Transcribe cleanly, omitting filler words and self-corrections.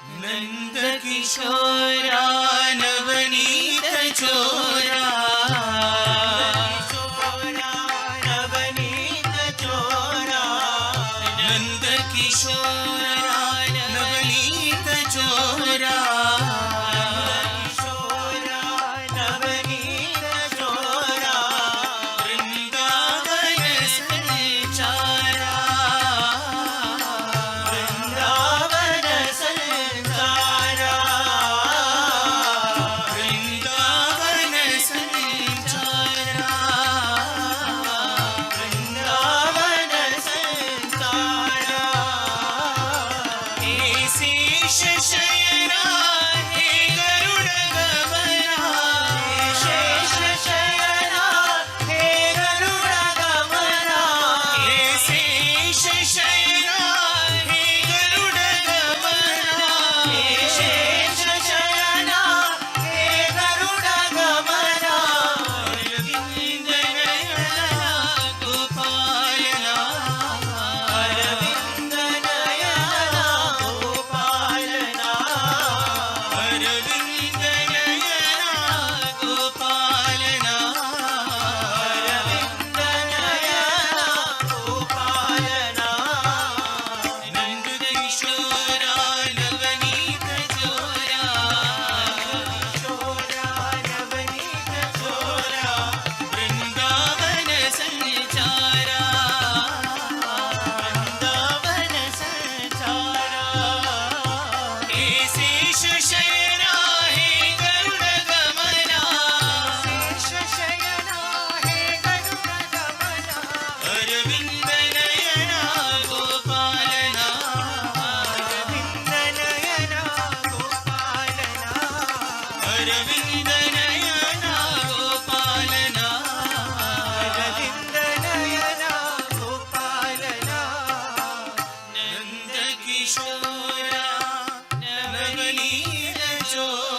नंद किशोरा नवनीत चोरा, नवनीत चोरा, नंद किशोरा नवनीत चोरा, किशोरा नवनीत चोरा, वृंदावन संचारा, वृंदावन संचारा, वृंदावन संचारा, वृंदावन संचारा, हे शेष शयना हे गरुड़ गमना, हे शेष शयना हे गरुड़ गमना, हे शेष शयना हे गरुड़ गमना, हे शेष शयना हे गरुड़ गमना, अरविंद नयना गोपालना, अरविंद नयना गोपालना, अरविंद नयना गोपालना, अरविंद नयना गोपालना, नंद किशोरा नवनीत चोरा, किशोरा नवनीत चोरा, वृंदावन संचारा, वृंदावन संचारा, हे शेष शयना हे गरुड़ गमना, शेष शयना हे गरुड़ गमना, अरविंद नयना गोपालना, अरविंद नयना गोपालना, अरविंद नयना गोपालना, अरविंद नयना गोपालना, नंद किशोरा नवनीत चोरा।